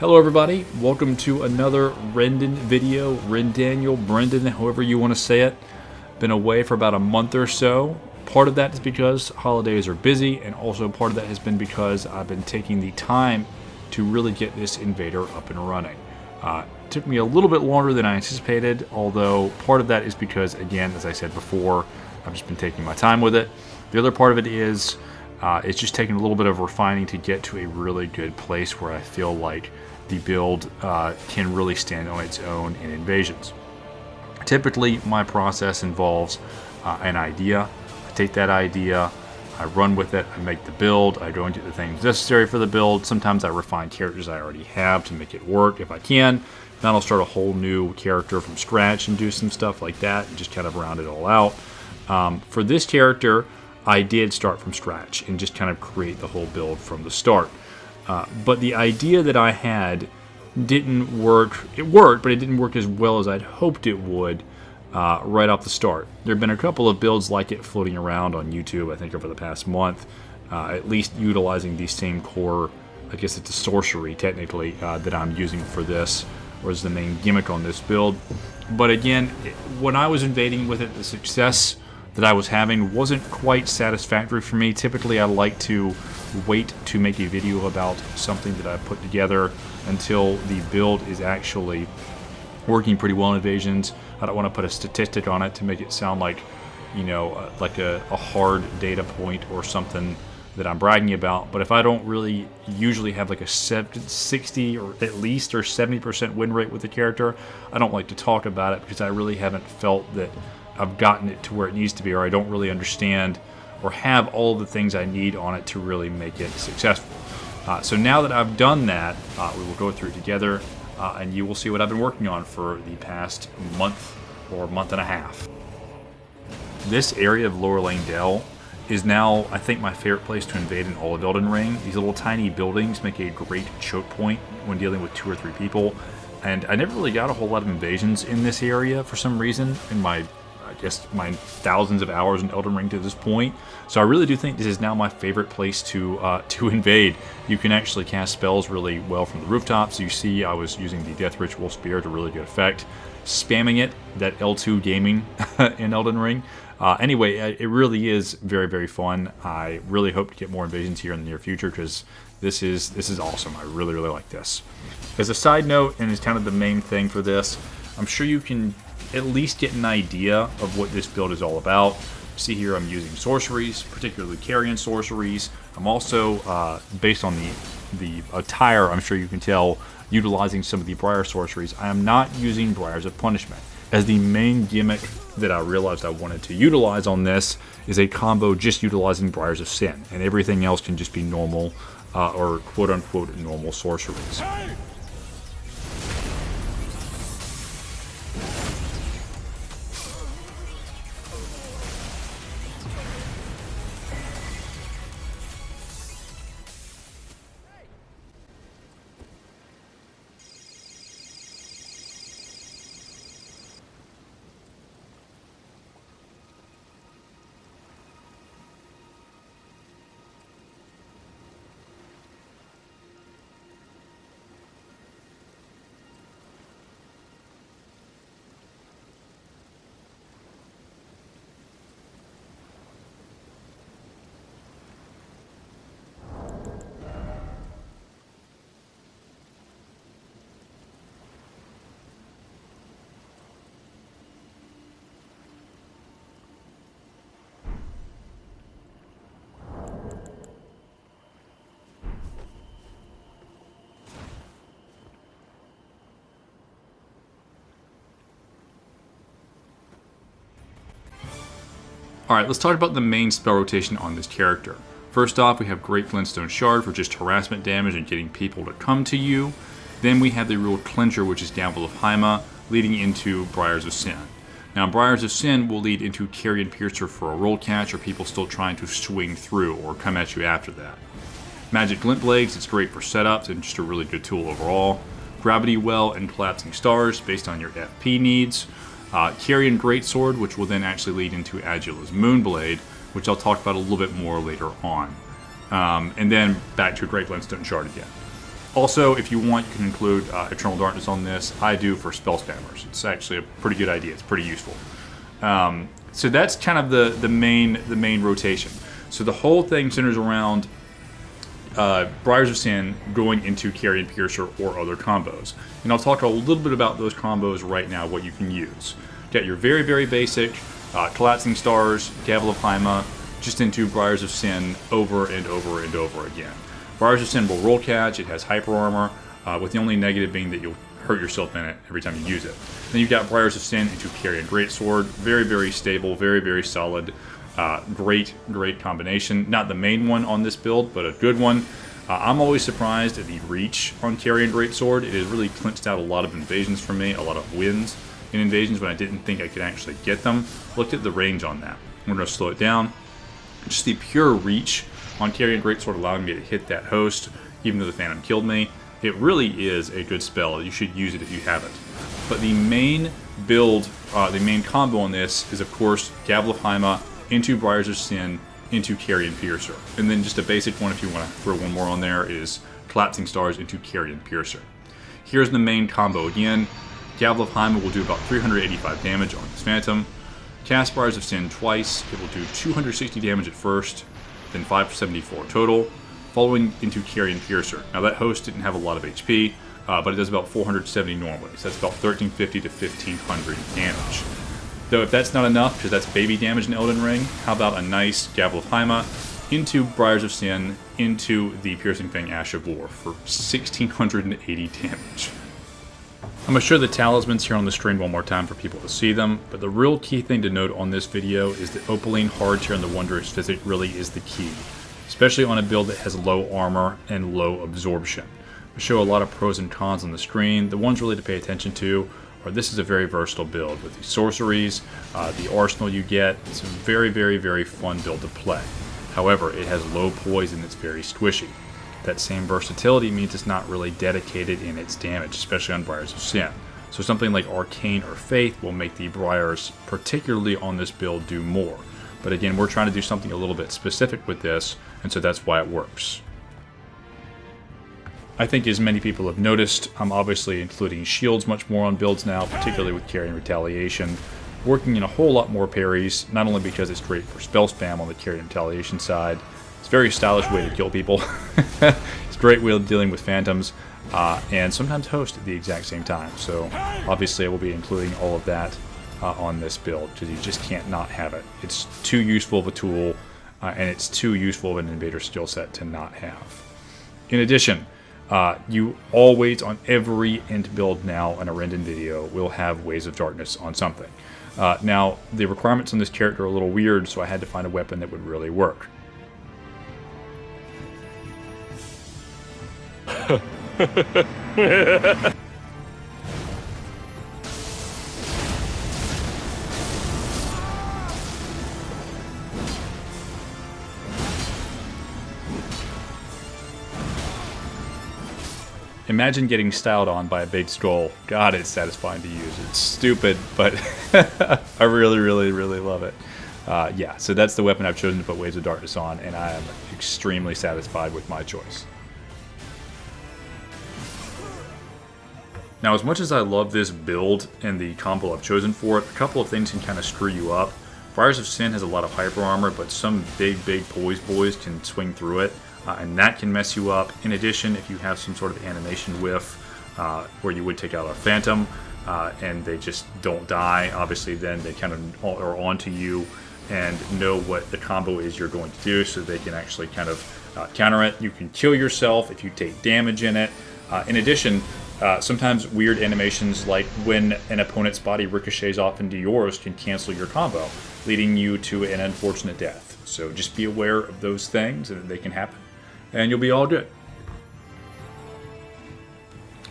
Hello everybody, welcome to another Rendon video. Rendaniel, Brendan, however you want to say it. Been away for about a month or so. Part of that is because holidays are busy, and also part of that has been because I've been taking the time to really get this invader up and running. It took me a little bit longer than I anticipated, although part of that is because, again, as I said before, I've just been taking my time with it. The other part of it is it's just taken a little bit of refining to get to a really good place where I feel like the build can really stand on its own in invasions. Typically, my process involves an idea. I take that idea, I run with it, I make the build, I go and do the things necessary for the build. Sometimes I refine characters I already have to make it work if I can. Then I'll start a whole new character from scratch and do some stuff like that and just kind of round it all out. For this character, I did start from scratch and just kind of create the whole build from the start. But the idea that I had didn't work. It worked, but it didn't work as well as I'd hoped it would right off the start. There have been a couple of builds like it floating around on YouTube, I think, over the past month, at least utilizing the same core, I guess it's a sorcery, technically, that I'm using for this, or as the main gimmick on this build. But again, when I was invading with it, the success that I was having wasn't quite satisfactory for me. Typically, I like to wait to make a video about something that I put together until the build is actually working pretty well in invasions. I don't want to put a statistic on it to make it sound like, you know, like a hard data point or something that I'm bragging about. But if I don't really usually have like a 60 or at least or 70% win rate with the character, I don't like to talk about it because I really haven't felt that I've gotten it to where it needs to be, or I don't really understand or have all the things I need on it to really make it successful. So now that I've done that, we will go through it together, and you will see what I've been working on for the past month or month and a half. This area of Lower Lane Dell is now, I think, my favorite place to invade in all of Elden Ring. These little tiny buildings make a great choke point when dealing with 2 or 3 people, and I never really got a whole lot of invasions in this area for some reason in my thousands of hours in Elden Ring to this point. So I really do think this is now my favorite place to invade. You can actually cast spells really well from the rooftops. You see I was using the Death Ritual Spear to really good effect. Spamming it, that L2 gaming in Elden Ring. Anyway, it really is very, very fun. I really hope to get more invasions here in the near future because this is awesome. I really, really like this. As a side note, and it's kind of the main thing for this, I'm sure you can at least get an idea of what this build is all about. See here, I'm using sorceries, particularly Carian sorceries. I'm also, based on the attire, I'm sure you can tell, utilizing some of the Briar sorceries. I am not using Briars of Punishment. As the main gimmick that I realized I wanted to utilize on this is a combo just utilizing Briars of Sin, and everything else can just be normal, or quote-unquote normal sorceries. Alright, let's talk about the main spell rotation on this character. First off, we have Great Glintstone Shard for just harassment damage and getting people to come to you. Then we have the Ruled Cleanser, which is Downfall of Haima, leading into Briars of Sin. Now, Briars of Sin will lead into Carian Piercer for a roll catch, or people still trying to swing through or come at you after that. Magic Glint Blades, it's great for setups and just a really good tool overall. Gravity Well and Collapsing Stars, based on your FP needs. Carian Greatsword, which will then actually lead into Agula's Moonblade, which I'll talk about a little bit more later on. And then back to Great Glintstone Shard again. Also, if you want, you can include Eternal Darkness on this. I do for spell spammers. It's actually a pretty good idea. It's pretty useful. So that's kind of the main rotation. So the whole thing centers around Briars of Sin going into Carian Piercer or other combos. And I'll talk a little bit about those combos right now, what you can use. Get your very, very basic Collapsing Stars, Gavel of Haima, just into Briars of Sin over and over and over again. Briars of Sin will roll catch, it has hyper armor, with the only negative being that you'll hurt yourself in it every time you use it. Then you've got Briars of Sin into Carian Greatsword, very, very stable, very, very solid. Great combination. Not the main one on this build, but a good one. I'm always surprised at the reach on Carian Greatsword. It has really clinched out a lot of invasions for me, a lot of wins in invasions when I didn't think I could actually get them. Looked at the range on that. We're going to slow it down. Just the pure reach on Carian Greatsword allowing me to hit that host, even though the Phantom killed me. It really is a good spell. You should use it if you have it. But the main build, the main combo on this is, of course, Gavel of Haima into Briars of Sin into Carian Piercer. And then just a basic one, if you want to throw one more on there, is Collapsing Stars into Carian Piercer. Here's the main combo again. Gavel of Haima will do about 385 damage on this Phantom. Cast Briars of Sin twice. It will do 260 damage at first, then 574 total, following into Carian Piercer. Now that host didn't have a lot of HP, but it does about 470 normally, so that's about 1350 to 1500 damage. Though if that's not enough, because that's baby damage in Elden Ring, how about a nice Gavel of Haima into Briars of Sin into the Piercing Fang Ash of War for 1680 damage. I'm going to show the talismans here on the screen one more time for people to see them, but the real key thing to note on this video is that Opaline Hard Tear and the Wondrous Physic really is the key, especially on a build that has low armor and low absorption. I show a lot of pros and cons on the screen. The ones really to pay attention to are this is a very versatile build with the sorceries, the arsenal you get. It's a very, very, very fun build to play. However, it has low poison, it's very squishy. That same versatility means it's not really dedicated in its damage, especially on Briars of Sin. So something like Arcane or Faith will make the Briars, particularly on this build, do more. But again, we're trying to do something a little bit specific with this, and so that's why it works. I think as many people have noticed, I'm obviously including shields much more on builds now, particularly with Carian Retaliation. Working in a whole lot more parries, not only because it's great for spell spam on the Carian Retaliation side, it's a very stylish way to kill people. It's a great way of dealing with phantoms, and sometimes host at the exact same time. So obviously I will be including all of that on this build, because you just can't not have it. It's too useful of a tool, and it's too useful of an invader skill set to not have. In addition, you always, on every INT build now in a Rendon video, will have Waves of Darkness on something. Now, the requirements on this character are a little weird, so I had to find a weapon that would really work. Imagine getting styled on by a big skull. God, it's satisfying to use. It's stupid, but I really, really, really love it. Yeah, so that's the weapon I've chosen to put Waves of Darkness on, and I am extremely satisfied with my choice. Now, as much as I love this build and the combo I've chosen for it, a couple of things can kind of screw you up. Briars of Sin has a lot of hyper armor, but some big poise boys can swing through it, and that can mess you up. In addition, if you have some sort of animation whiff where you would take out a phantom and they just don't die, obviously then they kind of are onto you and know what the combo is you're going to do, so they can actually kind of counter it. You can kill yourself if you take damage in it. In addition, sometimes weird animations like when an opponent's body ricochets off into yours can cancel your combo, leading you to an unfortunate death. So just be aware of those things, and they can happen, and you'll be all good.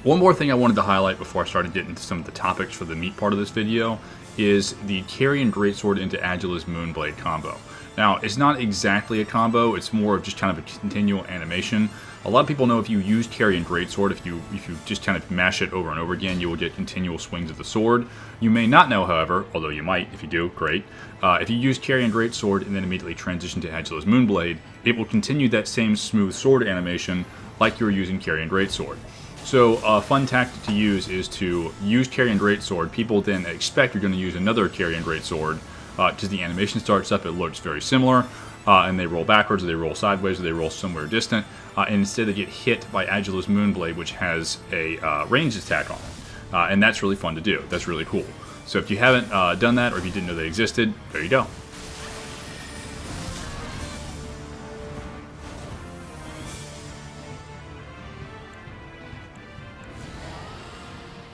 One more thing I wanted to highlight before I started getting into some of the topics for the meat part of this video is the Carian Greatsword into Agilus Moonblade combo. Now, it's not exactly a combo, it's more of just kind of a continual animation. A lot of people know if you use Carian Greatsword, if you just kind of mash it over and over again, you will get continual swings of the sword. You may not know, however, although you might, if you do, great. If you use Carian Greatsword and then immediately transition to Agilus Moonblade, it will continue that same smooth sword animation like you're using Carian Greatsword. So a fun tactic to use is to use Carian Greatsword. People then expect you're going to use another Carian Greatsword. Because the animation starts up, it looks very similar, and they roll backwards, or they roll sideways, or they roll somewhere distant, and instead they get hit by Agilus Moonblade, which has a ranged attack on it. And that's really fun to do. That's really cool. So if you haven't done that, or if you didn't know they existed, there you go.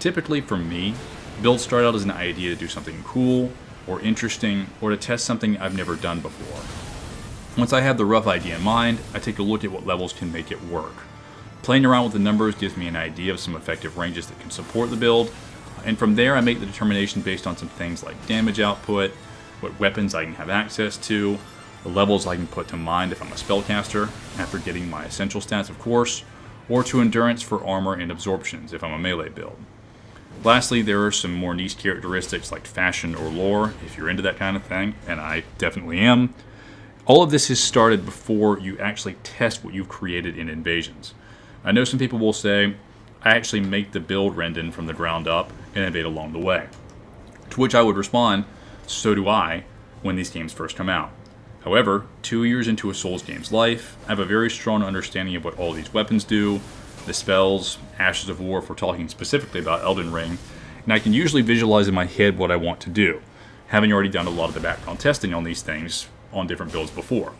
Typically for me, builds start out as an idea to do something cool or interesting, or to test something I've never done before. Once I have the rough idea in mind, I take a look at what levels can make it work. Playing around with the numbers gives me an idea of some effective ranges that can support the build, and from there I make the determination based on some things like damage output, what weapons I can have access to, the levels I can put to mind if I'm a spellcaster, after getting my essential stats of course, or to endurance for armor and absorptions if I'm a melee build. Lastly, there are some more niche characteristics like fashion or lore, if you're into that kind of thing, and I definitely am. All of this is started before you actually test what you've created in Invasions. I know some people will say, I actually make the build Rendon from the ground up and invade along the way. To which I would respond, so do I, when these games first come out. However, 2 years into a Souls game's life, I have a very strong understanding of what all these weapons do, the spells, Ashes of War if we're talking specifically about Elden Ring, and I can usually visualize in my head what I want to do, having already done a lot of the background testing on these things on different builds before.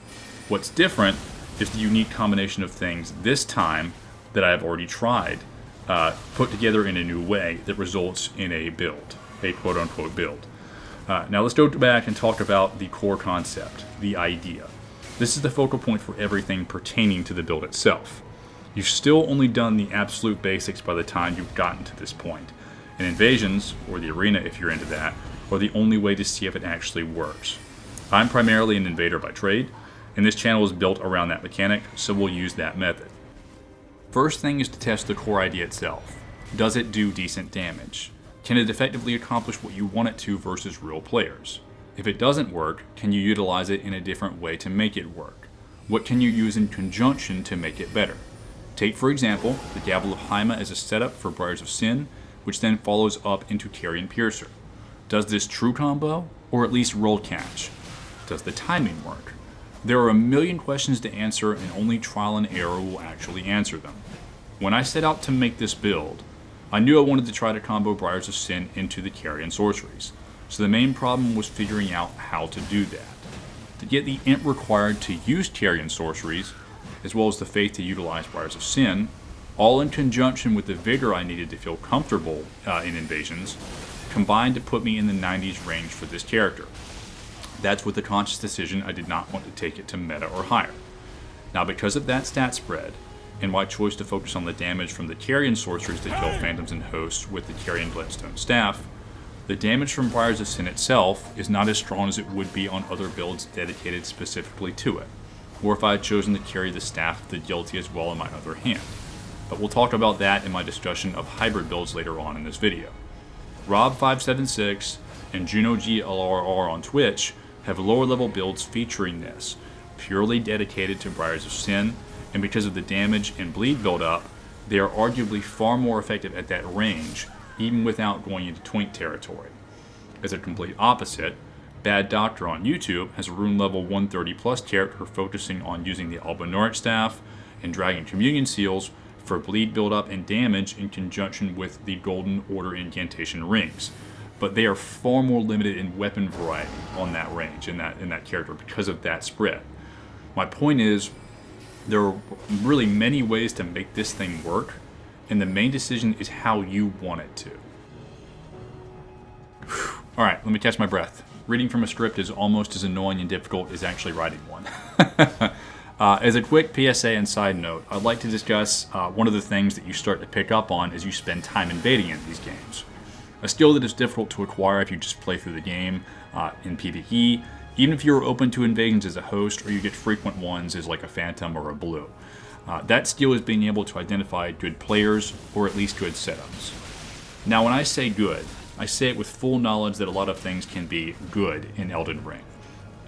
What's different is the unique combination of things this time that I've already tried, put together in a new way that results in a build, a quote-unquote build. Now let's go back and talk about the core concept, the idea. This is the focal point for everything pertaining to the build itself. You've still only done the absolute basics by the time you've gotten to this point. And Invasions, or the Arena if you're into that, are the only way to see if it actually works. I'm primarily an invader by trade, and this channel is built around that mechanic, so we'll use that method. First thing is to test the core idea itself. Does it do decent damage? Can it effectively accomplish what you want it to versus real players? If it doesn't work, can you utilize it in a different way to make it work? What can you use in conjunction to make it better? Take, for example, the Gavel of Haima as a setup for Briars of Sin, which then follows up into Carian Piercer. Does this true combo, or at least roll catch? Does the timing work? There are a million questions to answer, and only trial and error will actually answer them. When I set out to make this build, I knew I wanted to try to combo Briars of Sin into the Carian Sorceries, so the main problem was figuring out how to do that. To get the INT required to use Carian Sorceries, as well as the faith to utilize Briars of Sin, all in conjunction with the vigor I needed to feel comfortable in Invasions, combined to put me in the 90s range for this character. That's with the conscious decision I did not want to take it to meta or higher. Now because of that stat spread, and my choice to focus on the damage from the Carian Sorceries that kill phantoms and hosts with the Carian Gladstone Staff, the damage from Briars of Sin itself is not as strong as it would be on other builds dedicated specifically to it, or if I had chosen to carry the Staff of the Guilty as well in my other hand. But we'll talk about that in my discussion of hybrid builds later on in this video. Rob576 and JunoGLRR on Twitch have lower level builds featuring this, purely dedicated to Briars of Sin, and because of the damage and bleed buildup, they are arguably far more effective at that range, even without going into twink territory. As a complete opposite, Bad Doctor on YouTube has a rune level 130 plus character focusing on using the Albinoric Staff and Dragon Communion Seals for bleed buildup and damage in conjunction with the Golden Order Incantation Rings. But they are far more limited in weapon variety on that range, in that character, because of that spread. My point is, there are really many ways to make this thing work, and the main decision is how you want it to. Alright, let me catch my breath. Reading from a script is almost as annoying and difficult as actually writing one. As a quick PSA and side note, I'd like to discuss one of the things that you start to pick up on as you spend time invading in these games. A skill that is difficult to acquire if you just play through the game in PvE, even if you're open to invasions as a host or you get frequent ones as like a Phantom or a Blue. That skill is being able to identify good players or at least good setups. Now when I say good, I say it with full knowledge that a lot of things can be good in Elden Ring.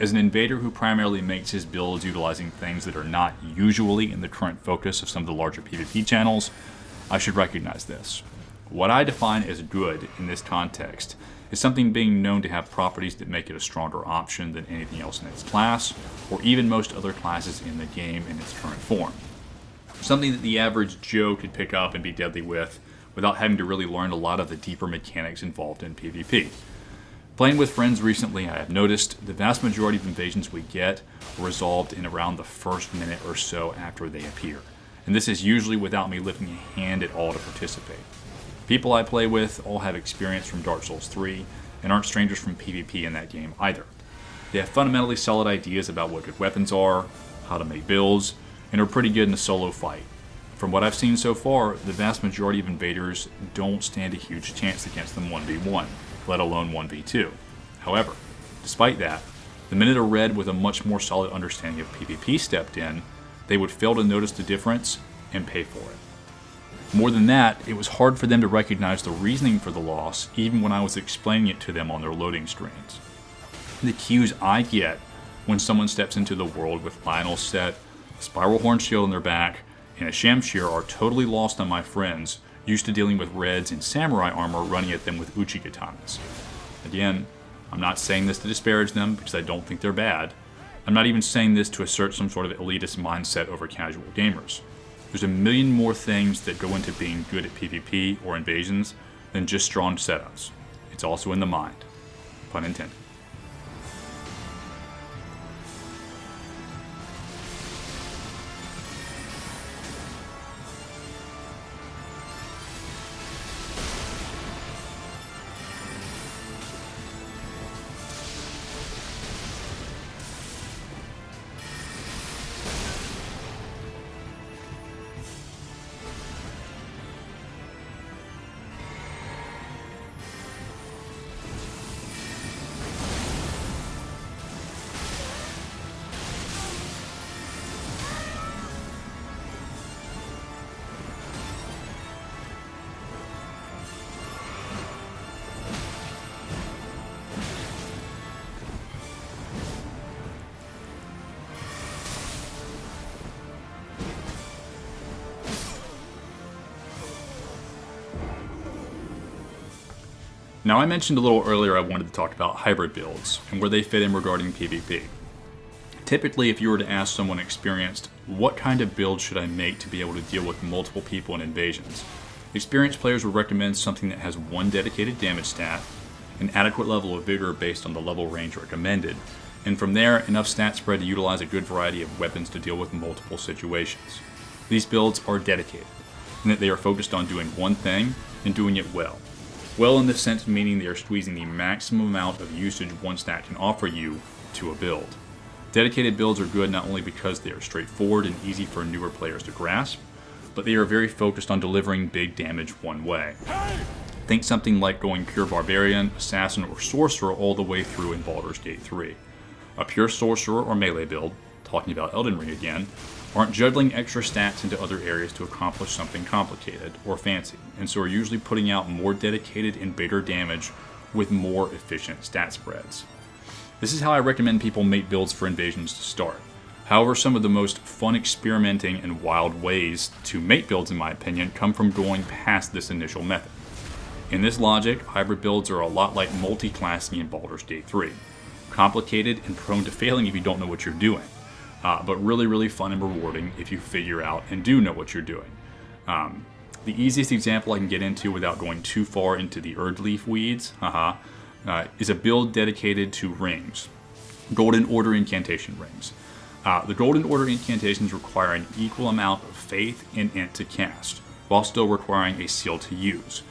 As an invader who primarily makes his builds utilizing things that are not usually in the current focus of some of the larger PvP channels, I should recognize this. What I define as good in this context is something being known to have properties that make it a stronger option than anything else in its class, or even most other classes in the game in its current form. Something that the average Joe could pick up and be deadly with without having to really learn a lot of the deeper mechanics involved in PvP. Playing with friends recently, I have noticed the vast majority of invasions we get are resolved in around the first minute or so after they appear, and this is usually without me lifting a hand at all to participate. People I play with all have experience from Dark Souls 3 and aren't strangers from PvP in that game either. They have fundamentally solid ideas about what good weapons are, how to make builds, and are pretty good in a solo fight. From what I've seen so far, the vast majority of invaders don't stand a huge chance against them 1v1, let alone 1v2. However, despite that, the minute a red with a much more solid understanding of PvP stepped in, they would fail to notice the difference and pay for it. More than that, it was hard for them to recognize the reasoning for the loss even when I was explaining it to them on their loading screens. The cues I get when someone steps into the world with Lionel's set, a spiral horn shield on their back, and a Shamshir are totally lost on my friends used to dealing with reds in samurai armor running at them with uchi katanas. Again, I'm not saying this to disparage them because I don't think they're bad. I'm not even saying this to assert some sort of elitist mindset over casual gamers. There's a million more things that go into being good at PvP or invasions than just strong setups. It's also in the mind. Pun intended. Now, I mentioned a little earlier I wanted to talk about hybrid builds and where they fit in regarding PvP. Typically, if you were to ask someone experienced, what kind of build should I make to be able to deal with multiple people in invasions? Experienced players would recommend something that has one dedicated damage stat, an adequate level of vigor based on the level range recommended, and from there, enough stat spread to utilize a good variety of weapons to deal with multiple situations. These builds are dedicated, in that they are focused on doing one thing and doing it well. Well in this sense meaning they are squeezing the maximum amount of usage one stat can offer you to a build. Dedicated builds are good not only because they are straightforward and easy for newer players to grasp, but they are very focused on delivering big damage one way. Think something like going pure Barbarian, Assassin, or Sorcerer all the way through in Baldur's Gate 3. A pure Sorcerer or melee build, talking about Elden Ring again, aren't juggling extra stats into other areas to accomplish something complicated or fancy, and so are usually putting out more dedicated and bigger damage with more efficient stat spreads. This is how I recommend people make builds for invasions to start. However, some of the most fun experimenting and wild ways to make builds, in my opinion, come from going past this initial method. In this logic, hybrid builds are a lot like multi-classing in Baldur's Gate 3. Complicated and prone to failing if you don't know what you're doing. But really fun and rewarding if you figure out and do know what you're doing. The easiest example I can get into without going too far into the Erdleaf weeds is a build dedicated to rings. Golden Order incantation rings. The Golden Order incantations require an equal amount of faith and int to cast, while still requiring a seal to use.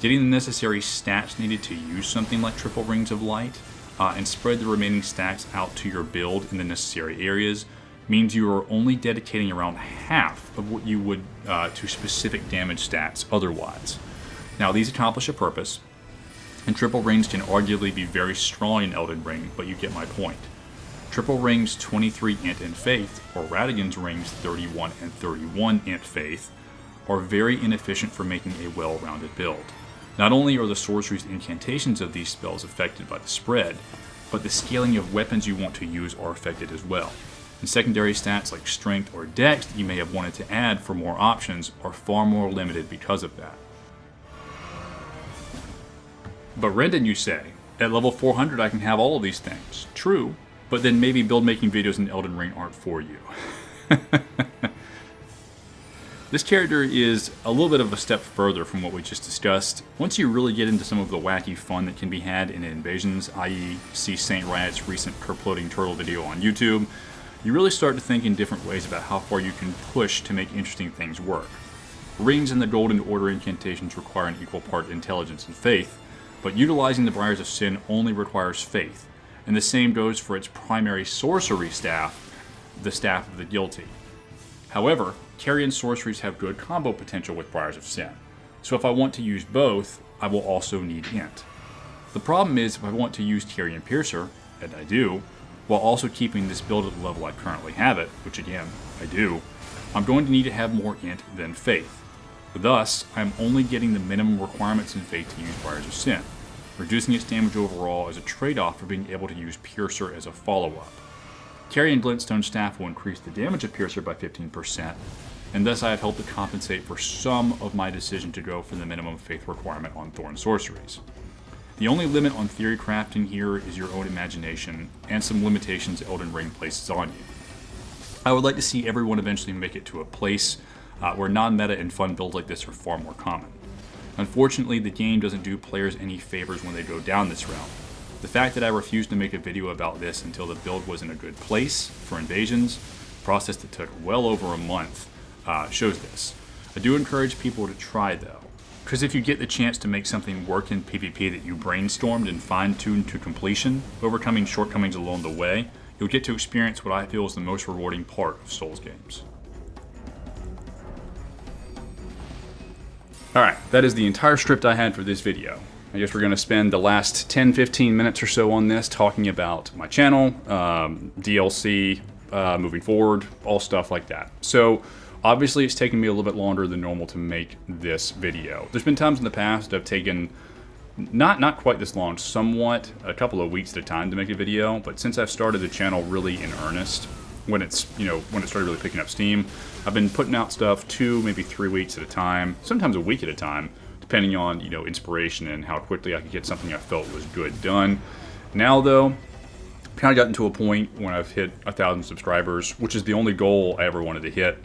Getting the necessary stats needed to use something like Triple Rings of Light and spread the remaining stacks out to your build in the necessary areas means you are only dedicating around half of what you would to specific damage stats otherwise. Now, these accomplish a purpose, and Triple Rings can arguably be very strong in Elden Ring, but you get my point. Triple Rings 23 int and faith, or Radigan's Rings 31 and 31 int faith, are very inefficient for making a well-rounded build. Not only are the sorceries incantations of these spells affected by the spread, but the scaling of weapons you want to use are affected as well. And secondary stats like strength or dex that you may have wanted to add for more options are far more limited because of that. But Rendon, you say, at level 400 I can have all of these things. True, but then maybe build making videos in Elden Ring aren't for you. This character is a little bit of a step further from what we just discussed. Once you really get into some of the wacky fun that can be had in invasions, i.e. see Saint Riot's recent Kerploding Turtle video on YouTube, you really start to think in different ways about how far you can push to make interesting things work. Rings and the Golden Order incantations require an equal part intelligence and faith, but utilizing the Briars of Sin only requires faith, and the same goes for its primary sorcery staff, the Staff of the Guilty. However, Carian sorceries have good combo potential with Briars of Sin, so if I want to use both, I will also need INT. The problem is if I want to use Carian Piercer, and I do, while also keeping this build at the level I currently have it, which again, I do, I'm going to need to have more INT than Faith. Thus, I'm only getting the minimum requirements in Faith to use Briars of Sin, reducing its damage overall as a trade-off for being able to use Piercer as a follow-up. Carian Glintstone Staff will increase the damage of Piercer by 15%, and thus I have helped to compensate for some of my decision to go for the minimum Faith requirement on Thorn Sorceries. The only limit on theory crafting here is your own imagination, and some limitations Elden Ring places on you. I would like to see everyone eventually make it to a place where non-meta and fun builds like this are far more common. Unfortunately, the game doesn't do players any favors when they go down this route. The fact that I refused to make a video about this until the build was in a good place for invasions, a process that took well over a month, shows this. I do encourage people to try though, because if you get the chance to make something work in PvP that you brainstormed and fine-tuned to completion, overcoming shortcomings along the way, you'll get to experience what I feel is the most rewarding part of Souls games. Alright, that is the entire script I had for this video. I guess we're going to spend the last 10-15 minutes or so on this talking about my channel, DLC, moving forward, all stuff like that. So, obviously it's taken me a little bit longer than normal to make this video. There's been times in the past that I've taken not quite this long, somewhat a couple of weeks at a time to make a video, but since I've started the channel really in earnest, when it's, when it started really picking up steam, I've been putting out stuff 2, maybe 3 weeks at a time, sometimes a week at a time, depending on, inspiration and how quickly I could get something I felt was good done. Now though, I've kind of gotten to a point when I've hit 1,000 subscribers, which is the only goal I ever wanted to hit,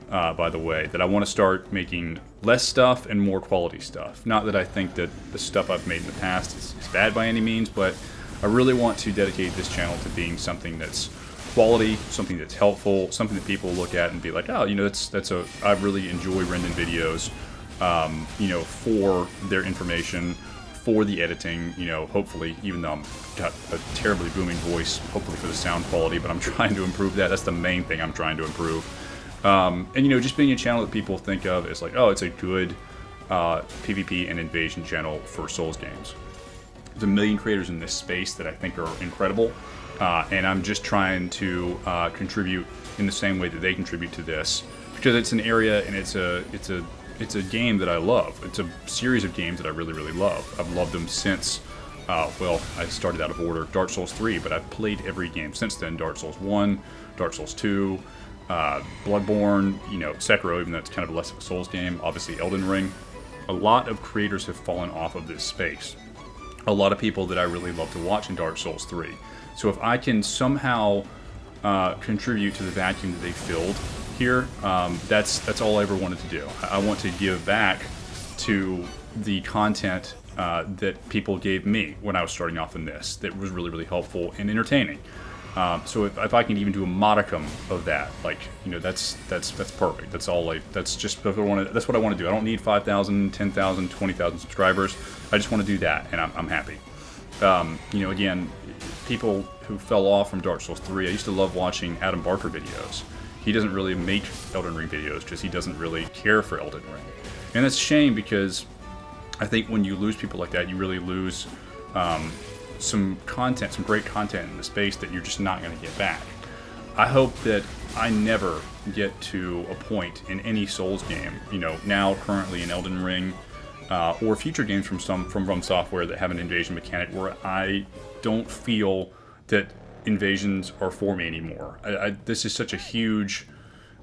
by the way, that I want to start making less stuff and more quality stuff. Not that I think that the stuff I've made in the past is bad by any means, but I really want to dedicate this channel to being something that's quality, something that's helpful, something that people look at and be like, oh, I really enjoy Rendon videos, for their information, for the editing, hopefully, even though I've got a terribly booming voice, hopefully for the sound quality, but I'm trying to improve that. That's the main thing I'm trying to improve. And just being a channel that people think of as like, oh, it's a good PvP and invasion channel for Souls games. There's a million creators in this space that I think are incredible, and I'm just trying to contribute in the same way that they contribute to this, because it's an area and it's a game that I love. It's a series of games that I really, really love. I've loved them since, well, I started out of order, Dark Souls 3, but I've played every game since then. Dark Souls 1, Dark Souls 2, Bloodborne, Sekiro, even though it's kind of less of a Souls game, obviously Elden Ring. A lot of creators have fallen off of this space. A lot of people that I really love to watch in Dark Souls 3. So if I can somehow contribute to the vacuum that they filled here, that's all I ever wanted to do. I want to give back to the content that people gave me when I was starting off in this, that was really, really helpful and entertaining. So if I can even do a modicum of that, that's perfect. That's all. That's just what I want to do. I don't need 5,000, 10,000, 20,000 subscribers. I just want to do that, and I'm happy. Again, people who fell off from Dark Souls 3, I used to love watching Adam Barker videos. He doesn't really make Elden Ring videos because he doesn't really care for Elden Ring. And that's a shame, because I think when you lose people like that, you really lose some great content in the space that you're just not going to get back. I hope that I never get to a point in any Souls game, now currently in Elden Ring, or future games from From Software that have an invasion mechanic, where I don't feel that invasions are for me anymore. This is such a huge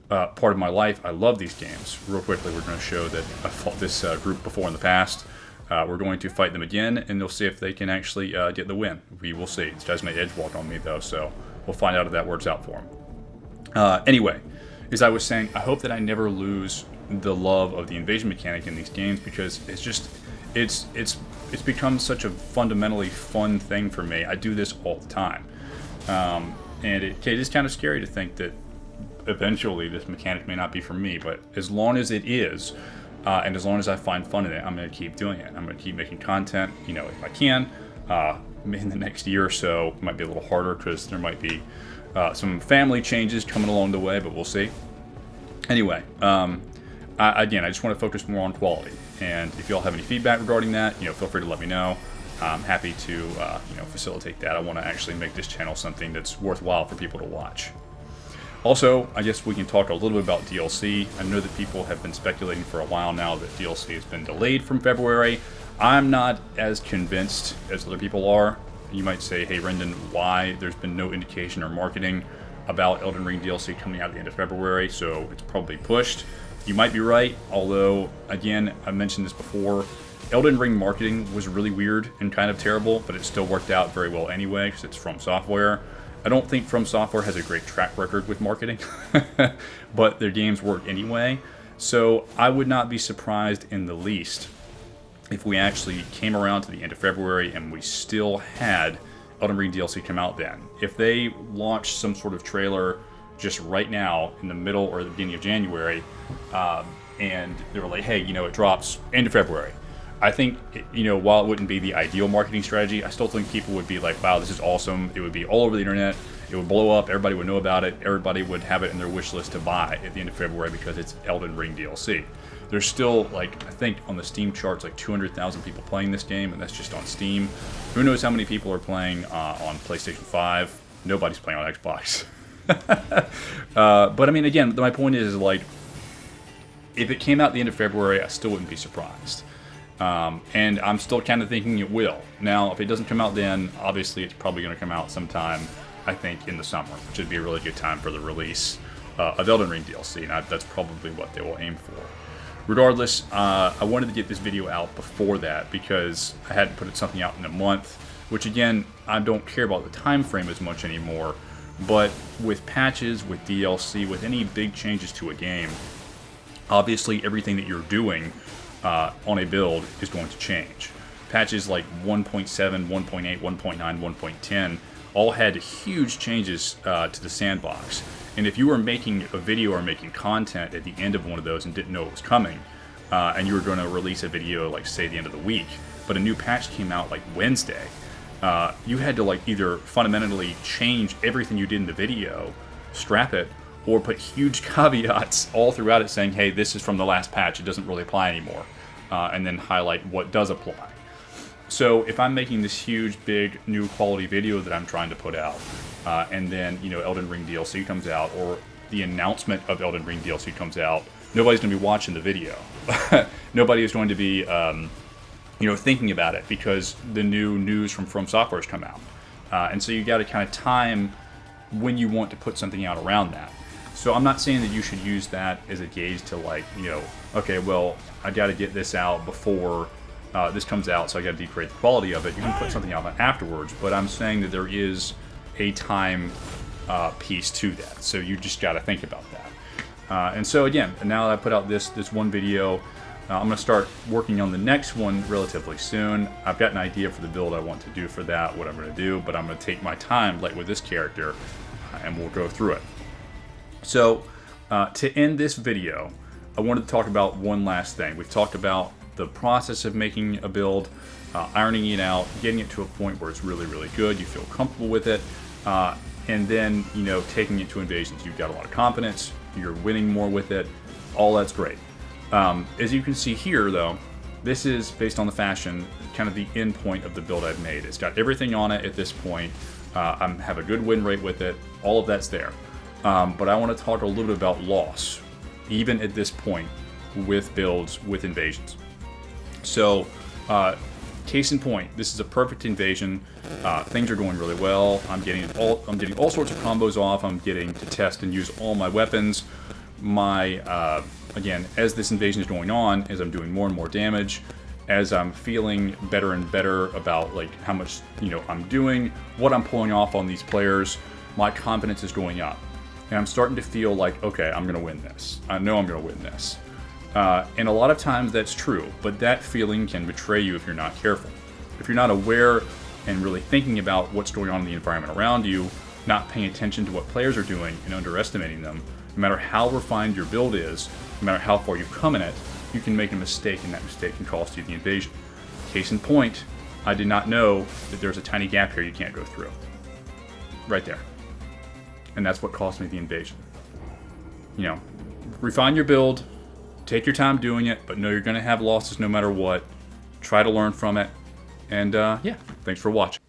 part of my life. I love these games. Real quickly, we're going to show that I fought this group before in the past. We're going to fight them again, and we'll see if they can actually get the win. We will see. These guys may edge walk on me, though, so we'll find out if that works out for them. Anyway, as I was saying, I hope that I never lose the love of the invasion mechanic in these games, because it's just, it's become such a fundamentally fun thing for me. I do this all the time. And it is kind of scary to think that eventually this mechanic may not be for me, but as long as it is, and as long as I find fun in it, I'm going to keep doing it. I'm going to keep making content, you know, if I can. In the next year or so, it might be a little harder because there might be some family changes coming along the way, but we'll see. Anyway, again, I just want to focus more on quality. And if y'all have any feedback regarding that, you know, feel free to let me know. I'm happy to, you know, facilitate that. I want to actually make this channel something that's worthwhile for people to watch. Also, I guess we can talk a little bit about DLC. I know that people have been speculating for a while now that DLC has been delayed from February. I'm not as convinced as other people are. You might say, hey, Rendon, why? There's been no indication or marketing about Elden Ring DLC coming out at the end of February, so it's probably pushed. You might be right, although, again, I mentioned this before, Elden Ring marketing was really weird and kind of terrible, but it still worked out very well anyway, because it's From Software. I don't think From Software has a great track record with marketing, but their games work anyway, so I would not be surprised in the least if we actually came around to the end of February and we still had Elden Ring DLC come out then. If they launched some sort of trailer just right now in the middle or the beginning of January, and they were like, hey, you know, it drops end of February. I think, you know, while it wouldn't be the ideal marketing strategy, I still think people would be like, wow, this is awesome. It would be all over the internet. It would blow up. Everybody would know about it. Everybody would have it in their wish list to buy at the end of February because it's Elden Ring DLC. There's still, like, I think on the Steam charts, like 200,000 people playing this game, and that's just on Steam. Who knows how many people are playing on PlayStation 5? Nobody's playing on Xbox. But I mean, again, my point is, like, if it came out at the end of February, I still wouldn't be surprised. And I'm still kind of thinking it will. Now, if it doesn't come out then, obviously it's probably going to come out sometime, I think, in the summer, which would be a really good time for the release of Elden Ring DLC, and that's probably what they will aim for. Regardless, I wanted to get this video out before that because I hadn't put something out in a month, which again, I don't care about the time frame as much anymore, but with patches, with DLC, with any big changes to a game, obviously everything that you're doing on a build is going to change. Patches like 1.7, 1.8, 1.9, 1.10 all had huge changes to the sandbox. And if you were making a video or making content at the end of one of those and didn't know it was coming, and you were going to release a video like say the end of the week, but a new patch came out like Wednesday, you had to like either fundamentally change everything you did in the video, scrap it, or put huge caveats all throughout it saying, hey, this is from the last patch, it doesn't really apply anymore, and then highlight what does apply. So if I'm making this huge, big, new quality video that I'm trying to put out, and then, you know, Elden Ring DLC comes out, or the announcement of Elden Ring DLC comes out, nobody's going to be watching the video. Nobody is going to be, you know, thinking about it because the new news from Software has come out. And so you got to kind of time when you want to put something out around that. So I'm not saying that you should use that as a gauge to, like, you know, okay, well, I got to get this out before this comes out, so I got to degrade the quality of it. You can put something out afterwards, but I'm saying that there is a time piece to that. So you just got to think about that. And so again, now that I put out this one video, I'm going to start working on the next one relatively soon. I've got an idea for the build I want to do for that, what I'm going to do, but I'm going to take my time, like with this character, and we'll go through it. So to end this video, I wanted to talk about one last thing. We've talked about the process of making a build, ironing it out, getting it to a point where it's really, really good, you feel comfortable with it, and then, you know, taking it to invasions. You've got a lot of confidence, you're winning more with it, all that's great. As you can see here, though, this is, based on the fashion, kind of the end point of the build I've made. It's got everything on it at this point. I have a good win rate with it. All of that's there. But I want to talk a little bit about loss, even at this point, with builds, with invasions. So, Case in point, this is a perfect invasion. Things are going really well. I'm getting all sorts of combos off. I'm getting to test and use all my weapons. Again, as this invasion is going on, as I'm doing more and more damage, as I'm feeling better and better about like how much I'm doing, what I'm pulling off on these players, my confidence is going up, and I'm starting to feel like, okay, I'm gonna win this. I know I'm gonna win this. And a lot of times that's true, but that feeling can betray you if you're not careful. If you're not aware and really thinking about what's going on in the environment around you, not paying attention to what players are doing and underestimating them, no matter how refined your build is, no matter how far you've come in it, you can make a mistake, and that mistake can cost you the invasion. Case in point, I did not know that there's a tiny gap here you can't go through. Right there. And that's what cost me the invasion. Refine your build, take your time doing it, but know you're going to have losses no matter what. Try to learn from it. And yeah, thanks for watching.